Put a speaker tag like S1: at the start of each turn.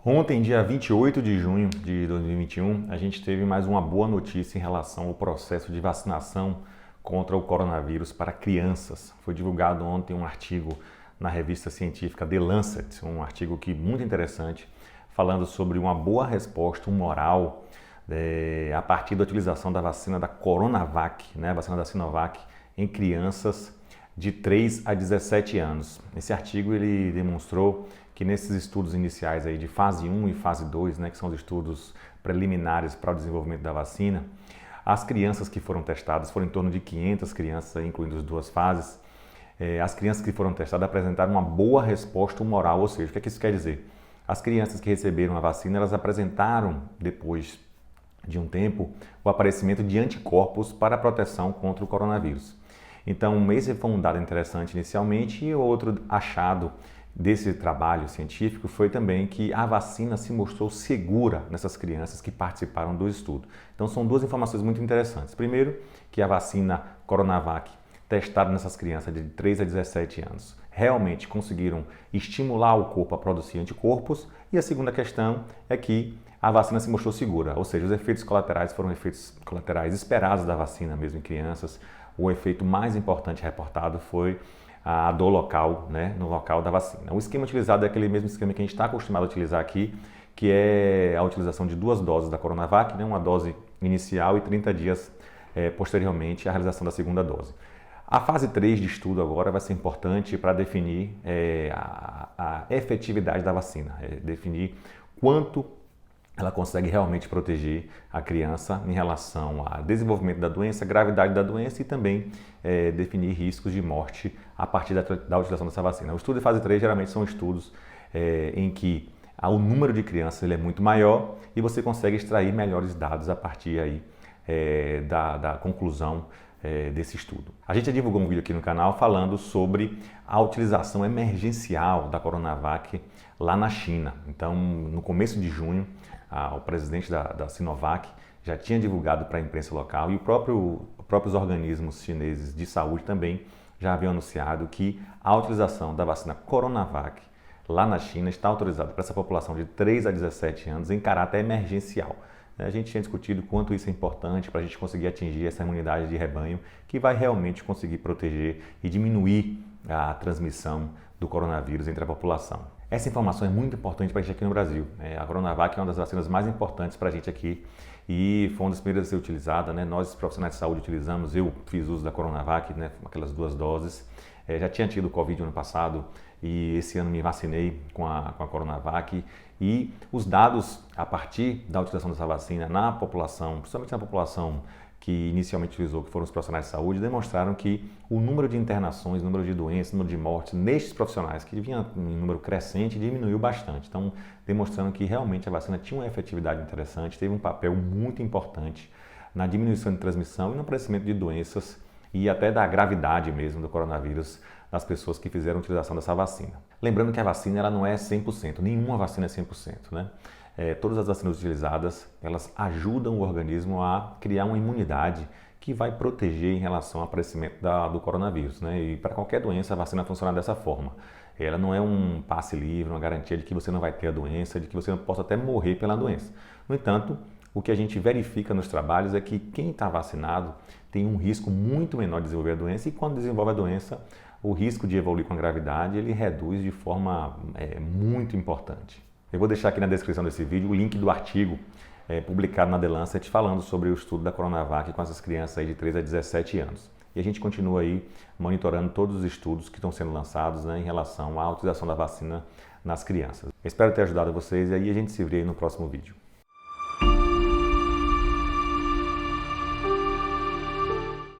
S1: Ontem, dia 28 de junho de 2021, a gente teve mais uma boa notícia em relação ao processo de vacinação contra o coronavírus para crianças. Foi divulgado ontem um artigo na revista científica The Lancet, um artigo muito interessante, falando sobre uma boa resposta humoral a partir da utilização da vacina da Coronavac, a vacina da Sinovac, em crianças de 3 a 17 anos. Esse artigo ele demonstrou que nesses estudos iniciais aí de fase 1 e fase 2, que são os estudos preliminares para o desenvolvimento da vacina, as crianças que foram testadas, foram em torno de 500 crianças, incluindo as duas fases, as crianças que foram testadas apresentaram uma boa resposta humoral, ou seja, o que é que isso quer dizer? As crianças que receberam a vacina, elas apresentaram, depois de um tempo, o aparecimento de anticorpos para a proteção contra o coronavírus. Então, esse foi um dado interessante inicialmente, e outro achado desse trabalho científico foi também que a vacina se mostrou segura nessas crianças que participaram do estudo. Então, são duas informações muito interessantes. Primeiro, que a vacina Coronavac, testada nessas crianças de 3 a 17 anos, realmente conseguiram estimular o corpo a produzir anticorpos. E a segunda questão é que a vacina se mostrou segura, ou seja, os efeitos colaterais foram efeitos colaterais esperados da vacina mesmo em crianças. O efeito mais importante reportado foi a dor local, no local da vacina. O esquema utilizado é aquele mesmo esquema que a gente está acostumado a utilizar aqui, que é a utilização de 2 doses da Coronavac, uma dose inicial e 30 dias posteriormente a realização da segunda dose. A fase 3 de estudo agora vai ser importante para definir a efetividade da vacina, definir quanto ela consegue realmente proteger a criança em relação ao desenvolvimento da doença, gravidade da doença e também definir riscos de morte a partir da utilização dessa vacina. O estudo de fase 3 geralmente são estudos em que o número de crianças ele é muito maior e você consegue extrair melhores dados a partir aí, da conclusão desse estudo. A gente divulgou um vídeo aqui no canal falando sobre a utilização emergencial da Coronavac lá na China. Então, no começo de junho, o presidente da Sinovac já tinha divulgado para a imprensa local e os próprios organismos chineses de saúde também já haviam anunciado que a utilização da vacina Coronavac lá na China está autorizada para essa população de 3 a 17 anos em caráter emergencial. A gente tinha discutido quanto isso é importante para a gente conseguir atingir essa imunidade de rebanho que vai realmente conseguir proteger e diminuir a transmissão do coronavírus entre a população. Essa informação é muito importante para a gente aqui no Brasil. A Coronavac é uma das vacinas mais importantes para a gente aqui e foi uma das primeiras a ser utilizada. Nós, profissionais de saúde, utilizamos. Eu fiz uso da Coronavac, aquelas 2 doses. Já tinha tido Covid no ano passado e esse ano me vacinei com a Coronavac. E os dados a partir da utilização dessa vacina na população, principalmente na população que inicialmente utilizou, que foram os profissionais de saúde, demonstraram que o número de internações, o número de doenças, o número de mortes nestes profissionais, que vinha em número crescente, diminuiu bastante. Então, demonstrando que realmente a vacina tinha uma efetividade interessante, teve um papel muito importante na diminuição de transmissão e no aparecimento de doenças e até da gravidade mesmo do coronavírus nas pessoas que fizeram a utilização dessa vacina. Lembrando que a vacina ela não é 100%, nenhuma vacina é 100%, todas as vacinas utilizadas, elas ajudam o organismo a criar uma imunidade que vai proteger em relação ao aparecimento do coronavírus. E para qualquer doença, a vacina funciona dessa forma. Ela não é um passe livre, uma garantia de que você não vai ter a doença, de que você não possa até morrer pela doença. No entanto, o que a gente verifica nos trabalhos é que quem está vacinado tem um risco muito menor de desenvolver a doença e quando desenvolve a doença, o risco de evoluir com a gravidade ele reduz de forma muito importante. Eu vou deixar aqui na descrição desse vídeo o link do artigo publicado na The Lancet falando sobre o estudo da Coronavac com essas crianças aí de 3 a 17 anos. E a gente continua aí monitorando todos os estudos que estão sendo lançados em relação à utilização da vacina nas crianças. Eu espero ter ajudado vocês e aí a gente se vê aí no próximo vídeo.